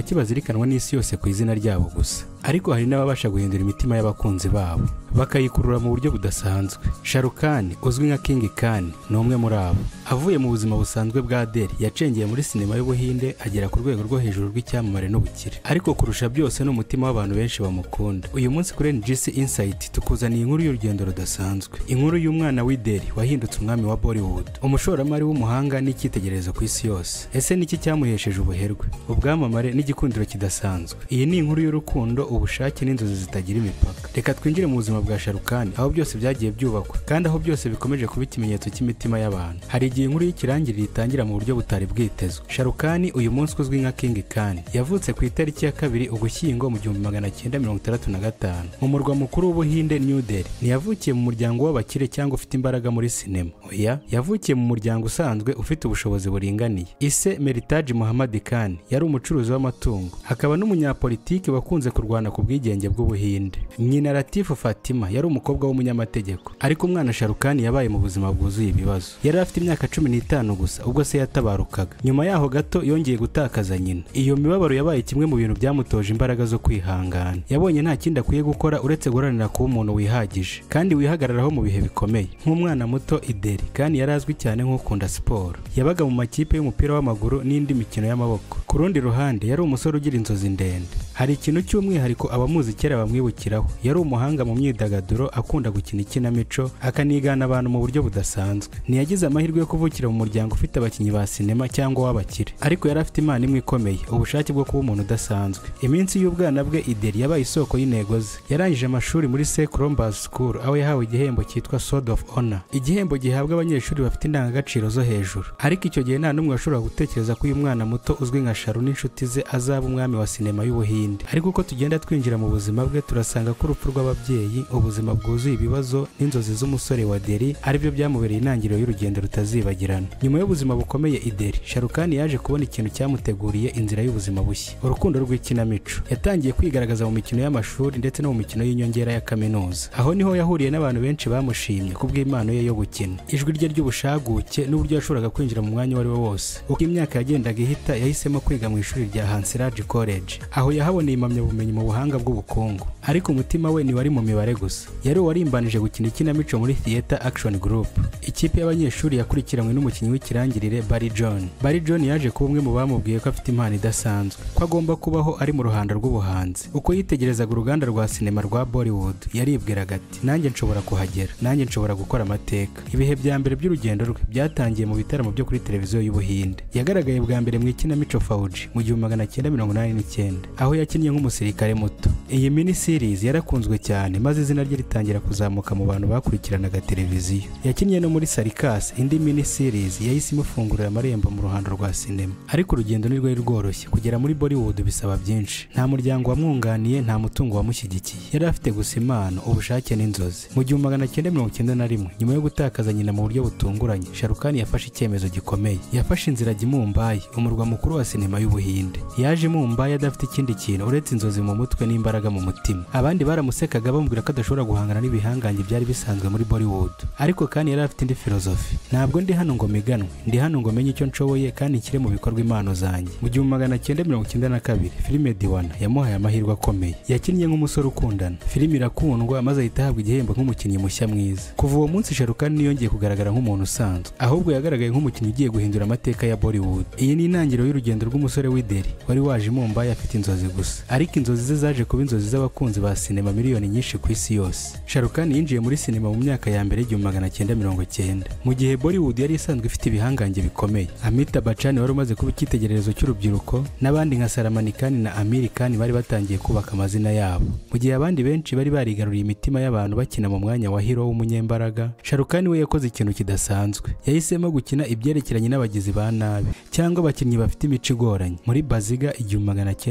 bake bazirikanwa n'isi yose ku izina ryabo gusa, ariko hari n'ababasha guhindura imitima y'abakunzi babo bakayikurura mu buryo budasanzwe. Shah Rukh Khan uzwi nka King Khan ni umwe muri abo. Avuye mu buzima busanzwe bwa Delhi, yacengeye muri sinema y'Ubuhinde agera ku rwego rwo hejuru rw'icyamamare n'ubukire, ariko kurusha byose n'umutima w'abantu benshi bamukunda. Uyu munsi kuri NGC Insight tukuzaniye inkuru y'urugendo rudasanzwe, inkuru y'umwana w'i Delhi wahindutse umwami wa Bollywood, umushoramari w'umuhanga n'icyitegererezo ku isi yose. Ese niki cyamuhesheje ubuherwe, ubwamamare n'igikundiro kidasanzwe? Iyi ni inkuru y'urukundo, ubushake n'inzozi zitagira imipaka. Reka twinjire mu buzima bwa Shah Rukh Khan, aho byose byagiye byubakwa kandi aho byose bikomeje kuba ikimenyetso cy'imitima y'abantu. Hari igihe inkuru y'ikirangirire itangira mu buryo butari bwitezwe. Shah Rukh Khan uyu munsi uzwi nka King Khan yavutse ku itariki ya 2 Ugushyingo mu 1965 mu murwa mukuru w'Ubuhinde New Delhi. Ntiyavukiye mu muryango w'abakire cyangwa ufite imbaraga muri sinema, oya, yavukiye mu muryango usanzwe ufite ubushobozi buringaniye. Ise Meritaj Muhammad Khan yari umucuruzi w'amatungo, akaba n'umunyapolitiki wakunze kurwana ku bwigenge bw'Ubuhinde. Nyina Latif Fatima yari umukobwa w'umunyamategeko, ariko umwana Shah Rukh Khan yabaye mu buzima bwuzuye ibibazo. Yari afite imyaka 15 gusa ubwo se yatabarukaga. Nyuma yaho gato yongeye gutakaza nyina. Iyo mibabaro yabaye kimwe mu bintu byamutoje imbaraga zo kwihangana. Yabonye nta kindi akwiye gukora uretse guharanira kuba umuntu wihagije kandi wihagararaho mu bihe bikomeye. Nk'umwana muto i Delhi, kandi yari azwi cyane nk'ukunda siporo. Yabaga mu makipe y'umupira w'amaguru n'indi mikino y'amaboko. Ku rundi ruhande yari umusore ugira inzozi ndende. Hari ikintu cy'umwihariko abamuzi kera bamwibukiraho. Yari umuhanga mu myidagaduro, akunda gukina ikinamico, akanigana abantu mu buryo budasanzwe. Ntiyagize amahirwe yo kuvukira mu muryango ufite abakinnyi ba sinema cyangwa w'abakire, ariko yari afite impano imwe ikomeye, ubushake bwo kuba umuntu udasanzwe. Iminsi y'ubwana bwe i Delhi yabaye isoko y'intego ze. Yarangije amashuri muri St Columba's School, aho yahawe igihembo cyitwa Sword of Honor, igihembo gihabwa abanyeshuri bafite indangagaciro zo hejuru. Ariko icyo gihe nta n'umwe washobora gutekereza ko uyu mwana muto uzwi nka Shah Rukh n'inshuti ze azaba umwami wa sinema y'Ubuhinde. Ariko uko tugenda twinjira mu buzima bwe, turasanga ko urupfu rw'ababyeyi, ubuzima bwuzuye ibibazo n'inzozi z'umusore wa Delhi aribyo byamubereye intangiriro y'urugendo rutazibagirana. Nyuma y'ubuzima bukomeye i Delhi, Shah Rukh Khan yaje kubona ikintu cyamuteguriye inzira y'ubuzima bushya, urukundo rw'ikinamico. Yatangiye kwigaragaza mu mikino y'amashuri ndetse no mu mikino y'inyongera ya kaminuza. Aho niho yahuriye n'abantu benshi bamushimye kubw'impano ye yo gukina, ijwi rye ry'ubushaguke n'uburyo yashoboraga kwinjira mu mwanya wari wo wose. Uko imyaka yagendaga ihita, yahisemo kwiga mu ishuri rya Hansraj College, aho yahaboneye impamyabumenyi mu buhanga bw'ubukungu. Ariko umutima we ntiwari mu mibare gusa, yari uwarimbanije gukina ikinamico muri Theater Action Group, ikipe y'abanyeshuri yakurikiranywe n'umukinnyi w'ikirangirire Barry John. Barry John yaje kuba umwe mu bamubwiye ko afite impano idasanzwe, ko agomba kubaho ari mu ruhando rw'ubuhanzi. Uko yitegerezaga uruganda rwa sinema rwa Bollywood, yaribwiraga ati, nanjye nshobora kuhagera, nanjye nshobora gukora amateka. Ibihe bya mbere by'urugendo rwe byatangiye mu bitaramo byo kuri televiziyo y'Ubuhinde. Yagaragaye bwa mbere mu ikinamico Fauji mu 1989, aho yakinnye nk'umusirikare muto. Iyi mini series yarakunzwe cyane, maze izina rye ritangira kuzamuka mu bantu bakurikiranaga televiziyo. Yakinnye no muri Sarkas, indi mini series yahise imufungurira amarembo mu ruhando rwa sinema. Ariko urugendo ni rwari rworoshye. Kugera muri Bollywood bisaba byinshi. Nta muryango wamwunganiye, nta mutungo wamushyigikiye. Yari afite gusa impano, ubushake n'inzozi. Mu 1991, nyuma yo gutakaza nyina mu buryo butunguranye, Shah Rukh Khan yafashe icyemezo gikomeye. Yafashe inzira ajya i Mumbai, umurwa mukuru wa sinema y'Ubuhinde. Yaje Mumbai adafite ikindi kintu uretse inzozi mu mutwe n'imbaraga mu mutima. Abandi baramusekaga bamubwira ko adashobora guhangana n'ibihangange byari bisanzwe muri Bollywood, ariko kandi yari afite indi filozofi. Ntabwo ndi hano ngo miganwe, ndi hano ngo menye icyo nshoboye kandi nshyire mu bikorwa impano zanjye. Mu 1992, filime Diwana yamuhaye amahirwe akomeye. Yakinnye nk'umusore ukundana, filime irakundwa maze ahita ahabwa igihembo nk'umukinnyi mushya mwiza. Kuva uwo munsi Shah Rukh Khan ntiyongeye kugaragara nk'umuntu usanzwe, ahubwo yagaragaye nk'umukinnyi ugiye guhindura amateka ya Bollywood. Iyi ni intangiriro y'urugendo rw'umusore w'i Delhi wari waje i Mumbai afite inzozi gusa, ariko inzozi ze zaje kuba inzozi z'abakunzi ba sinema miliyoni nyinshi ku isi yose. Shah Rukh Khan yinjiye muri sinema mu myaka ya mbere y'1990, mu gihe Bollywood yari isanzwe ifite ibihangange bikomeye. Amitabh Bachchan wari umaze kuba icyitegererezo cy'urubyiruko, n'abandi nka Salman Khan na Aamir Khan bari batangiye kubaka amazina yabo. Mu gihe abandi benshi bari barigaruriye imitima y'abantu bakina mu mwanya wa hero w'umunyembaraga, Shah Rukh Khan we yakoze ikintu kidasanzwe. Yahisemo gukina ibyerekeranye n'abagizi ba nabi cyangwa abakinnyi bafite imico igoranye. Muri Baziga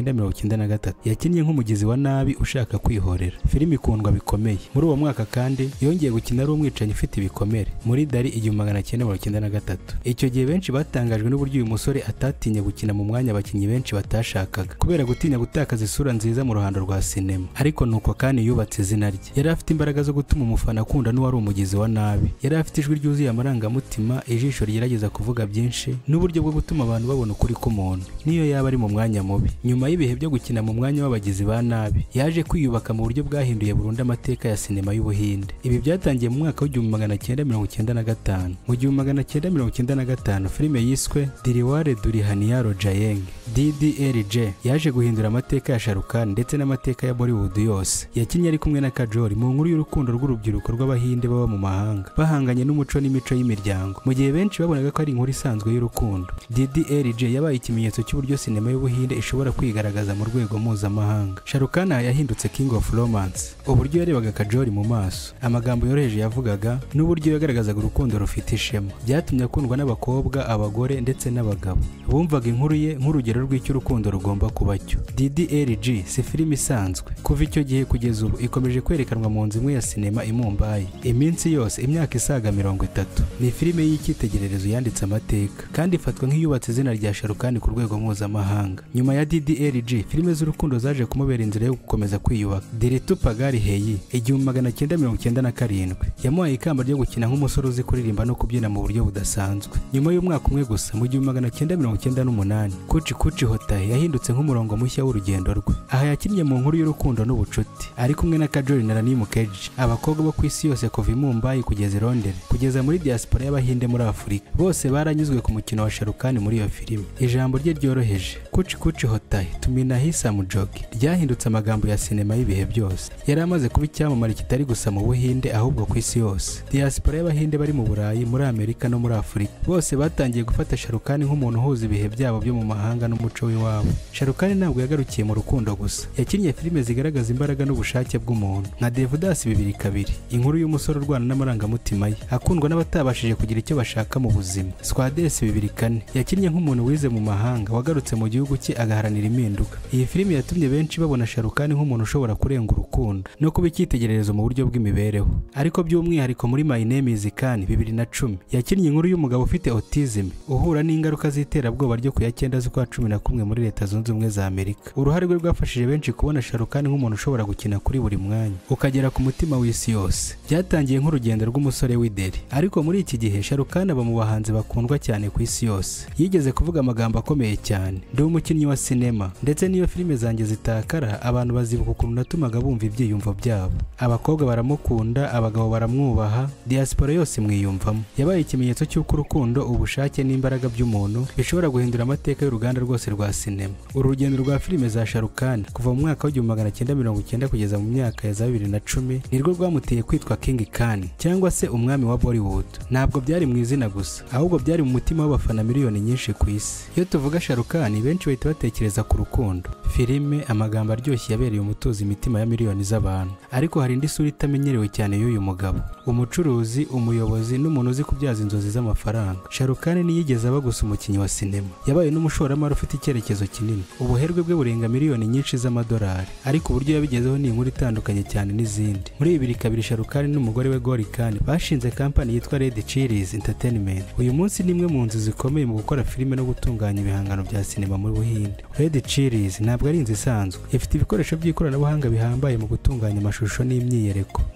1993, yakinnye nk'umugizi wa nabi ushaka ashaka kwihorera. Filime ikundwa bikomeye. Muri uwo mwaka kandi yongeye gukina ari umwicanyi ufite ibikomere muri Dali 1993. Icyo gihe benshi batangajwe n'uburyo uyu musore atatinye gukina mu mwanya abakinnyi benshi batashakaga kubera gutinya gutakaza isura nziza mu ruhando rwa sinema. Ariko nuko kandi yubatse izina rye. Yari afite imbaraga zo gutuma umufana akunda n'uwari umugizi wa nabi. Yari afite ijwi ryuzuye amarangamutima, ijisho rigerageza kuvuga byinshi, n'uburyo bwo gutuma abantu babona ukuri k'umuntu niyo yaba ari mu mwanya mubi. Nyuma y'ibihe byo gukina mu mwanya w'abagizi ba nabi, yaje kwiyubaka mu buryo bwahinduye burundu amateka ya sinema y'Ubuhinde. Ibi byatangiye mu mwaka w'1995. Mu 1995 filime yiswe Diliwale Dulhaniya Le Jayenge DDLJ yaje guhindura amateka ya Shah Rukh Khan ndetse n'amateka ya Bollywood yose. Yakinnye ari kumwe na Kajol mu nkuru y'urukundo rw'urubyiruko rw'Abahinde baba mu mahanga bahanganye n'umuco n'imico y'imiryango. Mu gihe benshi babonaga ko ari inkuru isanzwe y'urukundo, DDLJ yabaye ikimenyetso cy'uburyo sinema y'Ubuhinde ishobora kwigaragaza mu rwego mpuzamahanga. Shah Rukh Khan yahindutse King of Romance. Uburyo yarebaga Kajol mu maso, amagambo yoroheje yavugaga, n'uburyo yagaragazaga urukundo rufite ishema byatumye akundwa n'abakobwa, abagore ndetse n'abagabo. Bumvaga inkuru ye nk'urugero rw'icyo urukundo rugomba kuba cyo. DDLJ si filime isanzwe. Kuva icyo gihe kugeza ubu ikomeje kwerekanwa mu nzu imwe ya sinema i Mumbai iminsi yose, imyaka isaga 30. Ni filime y'icyitegererezo yanditse amateka kandi ifatwa nk'iyubatse izina rya Shah Rukh Khan ku rwego mpuzamahanga. Nyuma ya DDLJ, filime z'urukundo zaje kumubera inzira yo gukomeza kwiyubaka. Dil To Pagal Hai 1997 yamuhaye ikamba ryo gukina nk'umusore uzi kuririmba no kubyina mu buryo budasanzwe. Nyuma y'umwaka umwe gusa, mu 1998, Kuch Kuch Hota Hai yahindutse nk'umurongo mushya w'urugendo rwe. Aha yakinnye mu nkuru y'urukundo n'ubucuti ari kumwe na Kajol na Rani Mukherjee, abakobwa bo ku isi yose kuva i Mumbai kugeza i Londres kugeza muri diaspora y'Abahinde muri Afurika. Bose baranyuzwe ku mukino wa Shah Rukh Khan muri iyo filime. Ijambo rye ryoroheje Kuch Kuch Hota Hai Tumina Hi Samjogi ryahindutse amagambo ya sinema y'ibihe byose. Yari amaze kuba icyamamare kitari gusa mu Buhinde ahubwo ku isi yose. Diaspora y'Abahinde bari mu Burayi, muri Amerika no muri Afurika bose batangiye gufata Shah Rukh Khan nk'umuntu uhuza ibihe byabo byo mu mahanga n'umuco w'iwabo. Shah Rukh Khan ntabwo yagarukiye mu rukundo gusa. Yakinnye filime zigaragaza imbaraga n'ubushake bw'umuntu nka Devdas 2 inkuru y'umusore urwana n'amarangamutima ye akundwa n'abatabashije kugira icyo bashaka mu buzima. Squades 2 yakinnye nk'umuntu wize mu mahanga wagarutse mu gihugu cye agaharanira impinduka. Iyi filime yatumye benshi babona Shah Rukh Khan nk'umuntu ushobora kurenga urukundo no kuba icyitegererezo mu buryo bw'imibereho. Ariko by'umwihariko muri My Name Is Khan 2010 yakinnye inkuru y'umugabo ufite autism uhura n'ingaruka z'iterabwoba ryo ku ya 9 z'ukwa 11 muri Leta Zunze Ubumwe za Amerika. Uruhare rwe rwafashije benshi kubona Shah Rukh Khan nk'umuntu ushobora gukina kuri buri mwanya ukagera ku mutima w'isi yose. Byatangiye nk'urugendo rw'umusore w'i Delhi, ariko muri iki gihe Shah Rukh Khan aba mu bahanzi bakundwa cyane ku isi yose. Yigeze kuvuga amagambo akomeye cyane: ndi umukinnyi wa sinema, ndetse niyo filime zanjye zitakara abantu bazibuka ukuntu natumaga bumva ibyiyumvo byabo. Abakobwa baramukunda, abagabo baramwubaha, diaspora yose mwiyumvamo. Yabaye ikimenyetso cy'uko urukundo, ubushake n'imbaraga by'umuntu bishobora guhindura amateka y'uruganda rwose rwa sinema. Urugendo rwa filime za Shah Rukh Khan kuva mu mwaka w'1990 kugeza mu myaka ya 2010 nirwo rwamuteye kwitwa King Khan cyangwa se umwami wa Bollywood. Ntabwo byari mu izina gusa, ahubwo byari mu mutima w'abafana miliyoni nyinshi ku isi. Iyo tuvuga Shah Rukh Khan benshi bahita batekereza ku rukundo, filime, amagambo aryoshye yabereye umutuzo imitima ya miliyoni z'abantu. Ariko hari indi sura itamenyerewe cyane y'uyu mugabo: umucuruzi, umuyobozi n'umuntu uzi kubyaza inzozi z'amafaranga. Shah Rukh Khan ntiyigeze aba gusa umukinnyi wa sinema, yabaye n'umushoramari ufite icyerekezo kinini. Ubuherwe bwe burenga miliyoni nyinshi z'amadolari, ariko uburyo yabigezeho ni inkuru itandukanye cyane n'izindi. Muri 2002 Shah Rukh Khan n'umugore we Gauri Khan bashinze kampani yitwa Red Chillies Entertainment. Uyu munsi ni imwe mu nzu zikomeye mu gukora filime no gutunganya ibihangano bya sinema mu Buhinde. Red Chillies ntabwo ari inzu isanzwe, ifite ibikoresho by'ikoranabuhanga bihambaye mu gutunganya amashusho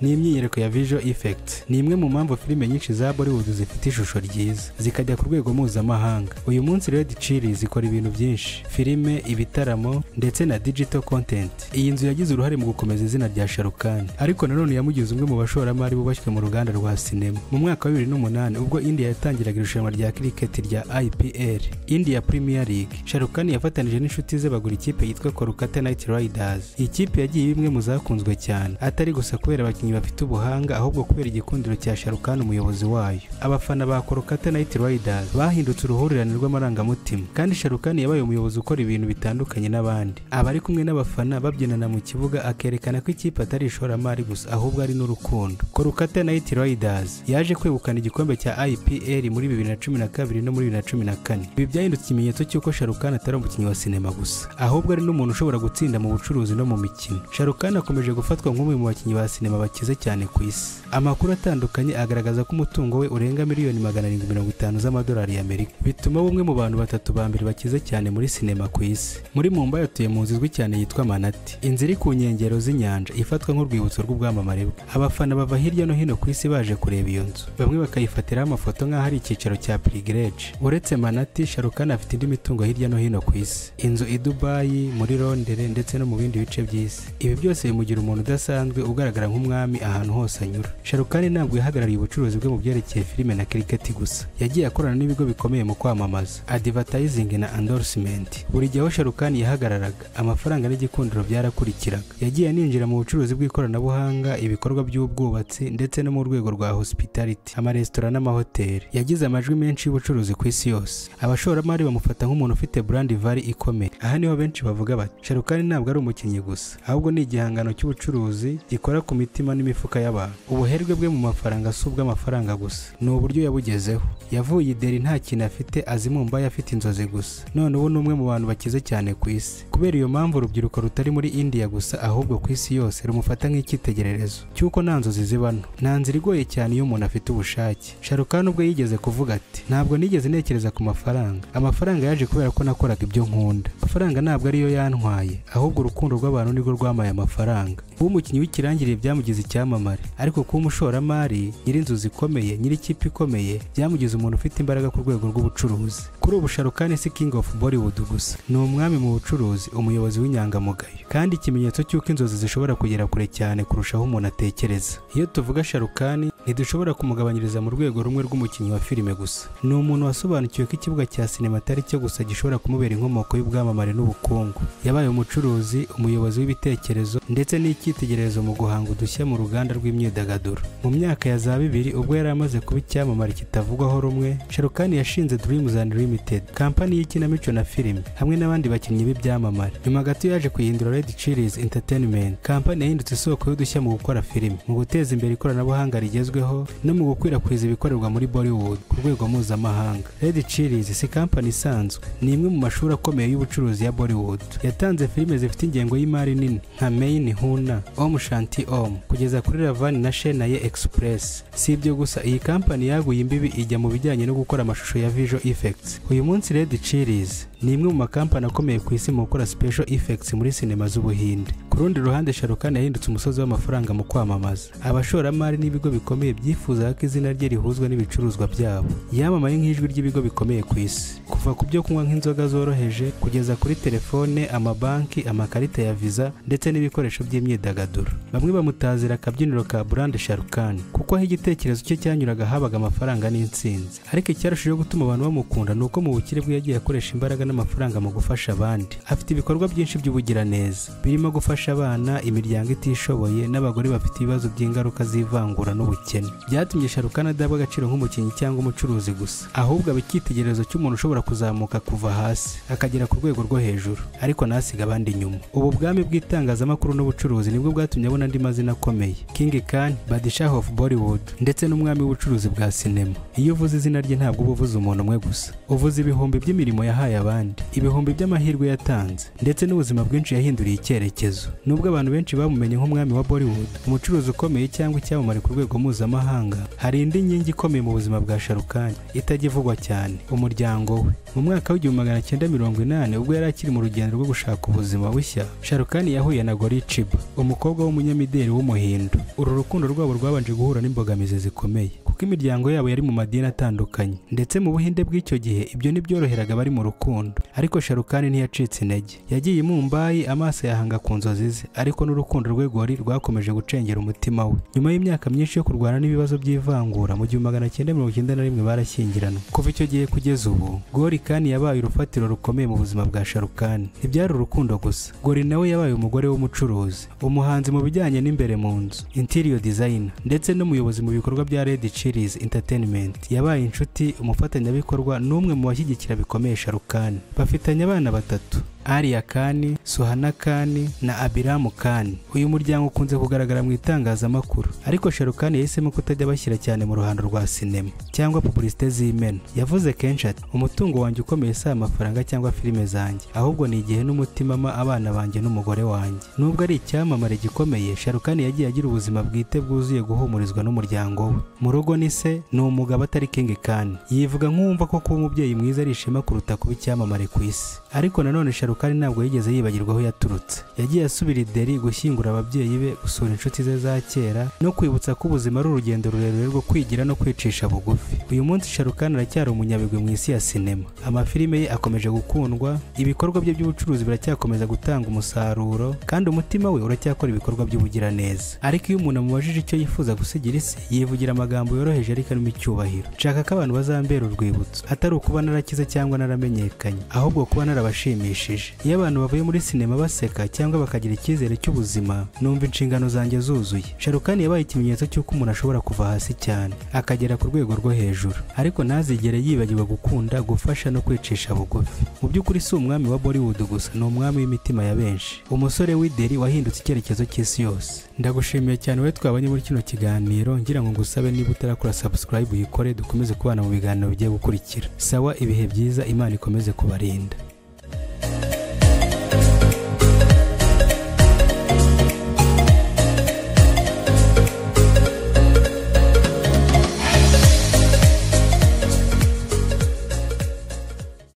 n'imyiyereko ya visual effects. Ni imwe mu mpamvu filime nyinshi za Bollywood zifite ishusho ryiza zikajya ku rwego mpuzamahanga. Uyu munsi Red Chillies ikora ibintu byinshi: filime, ibitaramo ndetse na digital content. Iyi nzu yagize uruhare mu gukomeza izina rya Shah Rukh Khan, ariko nanone yamugize umwe mu bashoramari bubashywe mu ruganda rwa sinema. Mu mwaka wa 2008 ubwo India yatangiraga irushanwa rya cricket rya IPL, India Premier League, Shah Rukh Khan yafatanije n'inshuti ze bagura ikipe yitwa Kolkata Knight Riders. Iyi kipe yagiye imwe mu zakunzwe cyane, atari gusa kubera abakinnyi bafite ubuhanga, ahubwo kubera igikundiro cya Shah Rukh Khan umuyobozi wayo. Abafana ba Kolkata Knight Riders bahindutse uruhurirane rw'amarangamutima, kandi Shah Rukh Khan yabaye umuyobozi ukora ibintu bitandukanye n'abandi. Abari kumwe n'abafana babyinana mu kibuga akerekana ko ikipe atari ishoramari gusa, ahubwo ari n'urukundo. Kolkata Knight Riders yaje kwegukana igikombe cya IPL muri 2012 no muri 2014. Ibi byahindutse ikimenyetso cy'uko Shah Rukh Khan atari umukinnyi wa sinema gusa, ahubwo ari n'umuntu ushobora gutsinda mu bucuruzi no mu mikino. mikino. Shahrukh Khan akomeje gufatwa nk'umwe mu bakinnyi ba sinema bakize cyane ku isi. Amakuru atandukanye agaragaza ko umutungo we urenga miliyoni 750 z'amadolari y'Amerika, bituma bumwe mu bantu batatu ba mbere bakize cyane muri sinema ku isi. Muri Mumbai atuye mu nzu izwi cyane yitwa Manati, inzu iri ku nkengero z'inyanja ifatwa nk'urwibutso rw'ubwamamare bwe. Abafana bava hirya no hino ku isi baje kureba iyo nzu, bamwe bakayifatiraho amafoto nk'aho ari icyicaro cya Pilgrimage. Uretse Manati, Shahrukh Khan afite indi mitungo hirya no hino ku isi, inzu i Dubai, muri Londres ndetse no mu bindi bice by'isi. Ibi byose bimugira umuntu udasanzwe ugaragara nk'umwami ahantu hose anyura. Shahrukh Khan ntabwo yahagarariye ubucuruzi bwe mu byerekeye filime na cricket gusa, yagiye akorana n'ibigo bikomeye mu kwamamaza, advertising na endorsement. Buri gihe aho Shahrukh Khan yahagararaga, amafaranga n'igikundiro byarakurikiraga. Yagiye aninjira mu bucuruzi bw'ikoranabuhanga, ibikorwa by'ubwubatsi ndetse no mu rwego rwa hospitality, amaresitora n'amahoteli. Yagize amajwi menshi y'ubucuruzi ku isi yose. Abashoramari bamufata nk'umuntu ufite brand value ikomeye. Aha niho benshi bavuga bati Shahrukh Khan ntabwo ari umukinnyi gusa, ahubwo ni igihangano cy'ubucuruzi gikora ku mitima n'imifuka y'abantu. Ubuherwe bwe mu mafaranga si ubw'amafaranga gusa, ni uburyo yabugezeho. Yavuye i Delhi nta kintu afite, azi Mumbai afite inzozi gusa. None ubu ni umwe mu bantu bakize cyane ku isi. Kubera iyo mpamvu urubyiruko rutari muri India gusa, ahubwo ku isi yose rumufata nk'icyitegererezo cy'uko nta nzozi zibano, nta nzira igoye cyane iyo umuntu afite ubushake. Shahrukh Khan ubwo yigeze kuvuga ati ntabwo nigeze ntekereza ku mafaranga. Amafaranga yaje kubera ko nakoraga ibyo nkunda. Amafaranga ntabwo ariyo yantwaye, ahubwo urukundo rw'abantu nirwo rwamaye amafaranga. Kuba umukinnyi w'ikirangirire byamugize icyamamare, ariko kuba umushoramari, nyir'inzu zikomeye, nyir'ikipe ikomeye, byamugize umuntu ufite imbaraga ku rwego rw'ubucuruzi. Kuri ubu Shahrukh Khan si king of Bollywood gusa, ni umwami mu bucuruzi, umuyobozi w'inyangamugayo, kandi ikimenyetso cy'uko inzozi zishobora kugera kure cyane kurushaho umuntu atekereza. Iyo tuvuga Shahrukh Khan, ntidushobora kumugabanyiriza mu rwego rumwe rw'umukinnyi wa filime gusa. Ni umuntu wasobanukiwe ko ikibuga cya sinema atari cyo gusa gishobora kumubera inkomoko y'ubwamamare n'ubukungu. Yabaye umucuruzi, umuyobozi w'ibitekerezo ndetse n'icyitegererezo mu guhanga udushya mu ruganda rw'imyidagaduro. Mu myaka ya za 2000 ubwo yari amaze kuba icyamamare kitavugwaho rumwe, Shahrukh Khan yashinze Dreams Unlimited, kampani y'ikinamico na filime, hamwe n'abandi bakinnyi b'ibyamamare. Nyuma gato yaje kuyihindura Red Chillies Entertainment, kampani yahindutse isoko y'udushya mu gukora filime, mu guteza imbere ikoranabuhanga rigezweho no mu gukwirakwiza ibikorerwa muri Bollywood ku rwego mpuzamahanga. Red Chillies si kampani isanzwe, ni imwe mu mashuri akomeye y'ubucuruzi ya Bollywood. Yatanze filime zifite ingengo y'imari nini nka Main Huna, Om Shanti Om, kugeza kuri Ravani na Chennai Express. Si ibyo gusa, iyi kampani yaguye imbibi ijya mu bijyanye no gukora amashusho ya visual effects. Uyu munsi Red Chillies ni imwe mu makampani akomeye ku isi mu gukora special effects muri sinema z'Ubuhinde. Ku rundi ruhande, Shahrukh Khan yahindutse umusozi w'amafaranga mu kwamamaza. Abashoramari n'ibigo bikomeye byifuzaga ko izina rye rihuzwa n'ibicuruzwa byabo. Yamamaye nk'ijwi ry'ibigo bikomeye ku isi, kuva ku byo kunywa nk'inzoga zoroheje kugeza kuri telefone, amabanki, amakarita ya visa ndetse n'ibikoresho by'imyidagaduro. Bamwe bamutazira akabyiniro ka brand Shahrukh Khan kuko aho igitekerezo cye cyanyuraga habaga amafaranga n'intsinzi. Ariko icyarushijeho gutuma abantu bamukunda ni uko mu bukire bwe yagiye akoresha imbaraga n'amafaranga mu gufasha abandi. Afite ibikorwa byinshi by'ubugiraneza birimo gufasha abana, imiryango itishoboye n'abagore bafite ibibazo by'ingaruka z'ivangura n'ubukene. Byatumye Shahrukh Khan adabwa agaciro nk'umukinnyi cyangwa umucuruzi gusa, ahubwo aba icyitegererezo cy'umuntu ushobora kuzamuka kuva hasi akagera ku rwego rwo hejuru, ariko ntasiga abandi inyuma. Ubu bwami bw'itangazamakuru n'ubucuruzi nibwo bwatumye abona andi mazina akomeye: King Khan, Badshah of Bollywood ndetse n'umwami w'ubucuruzi bwa sinema. Iyo uvuze izina rye ntabwo uba uvuze umuntu umwe gusa, uvuze ibihumbi by'imirimo yahaye abandi, ibihumbi by'amahirwe yatanze ndetse n'ubuzima bwinshi yahinduriye icyerekezo. Nubwo abantu benshi bamumenye nk'umwami wa Bollywood, umucuruzi ukomeye cyangwa icyamamare ku rwego mpuzamahanga, hari indi nkingi ikomeye mu buzima bwa Shahrukh Khan itajya cyane: umuryango we. Mu mwaka w'1980 ubwo yari akiri mu rugendo rwo gushaka ubuzima bushya, Shahrukh Khan yahuye na Gauri Chiba, umukobwa w'umunyamideli w'umuhindu. Uru rukundo rwabo rwabanje guhura n'imbogamizi zikomeye kuko imiryango yabo yari mu madini atandukanye, ndetse mu Buhinde bw'icyo gihe ibyo ntibyoroheraga abari mu rukundo. Ariko Shahrukh Khan ntiyacitse intege, yagiye i Mumbai, amaso yahanga ku nzozi ze, ariko n'urukundo rwe Gauri rwakomeje gucengera umutima we. Nyuma y'imyaka myinshi yo kurwana n'ibibazo by'ivangura, mu 1991 barashyingiranwa. Kuva icyo gihe kugeza ubu, Gauri Khan yabaye urufatiro rukomeye mu buzima bwa Shahrukh Khan. Ntibyari urukundo gusa, Gauri nawe yabaye umugore w'umucuruzi, umuhanzi mu bijyanye n'imbere mu nzu, interior designer ndetse n'umuyobozi mu bikorwa bya Red Chillies Entertainment. Yabaye inshuti, umufatanyabikorwa n'umwe mu bashyigikira bikomeye Shahrukh Khan. Bafitanye abana batatu: Arya Khan, Suhana Khan na Abiramu Khan. Uyu muryango ukunze kugaragara mu itangazamakuru, ariko Shahrukh Khan yahisemo kutajya bashyira cyane mu ruhando rwa sinema cyangwa publicité z'imena. Yavuze kenshi ati umutungo wanjye ukomeye si amafaranga cyangwa filime zanjye, ahubwo ni igihe n'umutima ma abana banjye n'umugore wanjye. Nubwo ari icyamamare gikomeye, Shahrukh Khan yagiye agira ubuzima bwite bwuzuye guhumurizwa n'umuryango we. Mu rugo ni se ni umugabo atari King Khan. Yivuga nk'uwumva ko kuba umubyeyi mwiza ari ishema kuruta kuba icyamamare ku isi. Ariko nanone Shahrukh Khan ntabwo yigeze yibagirwa aho yaturutse. Yagiye asubira i Delhi gushyingura ababyeyi be, gusura inshuti ze za kera no kwibutsa ko ubuzima ari urugendo rurerure rwo kwigira no kwicisha bugufi. Uyu munsi Shahrukh Khan aracyari umunyabigwi mu isi ya sinema. Amafilime ye akomeje gukundwa, ibikorwa bye by'ubucuruzi biracyakomeza gutanga umusaruro, kandi umutima we uracyakora ibikorwa by'ubugiraneza. Ariko iyo umuntu amubajije icyo yifuza gusigira isi, yivugira amagambo yoroheje ariko arimo icyubahiro. Nshaka ko abantu bazambera urwibutso, atari ukuba narakize cyangwa naramenyekanye, ahubwo kuba narabashimishije. Iyo abantu bavuye muri sinema baseka cyangwa bakagira icyizere cy'ubuzima, numva inshingano zanjye zuzuye. Shahrukh Khan yabaye ikimenyetso cy'uko umuntu ashobora kuva hasi cyane akagera ku rwego rwo hejuru, ariko ntazigere yibagirwa gukunda, gufasha no kwicisha bugufi. Mu by'ukuri si umwami wa Bollywood gusa, ni umwami w'imitima ya benshi, umusore w'i Delhi wahindutse icyerekezo cy'isi yose. Ndagushimiye cyane wowe twabanye muri kino kiganiro, ngira ngo ngusabe niba utarakora subscribe uyikore, dukomeze kubana mu biganiro bigiye gukurikira. Sawa, ibihe byiza, Imana ikomeze kubarinda.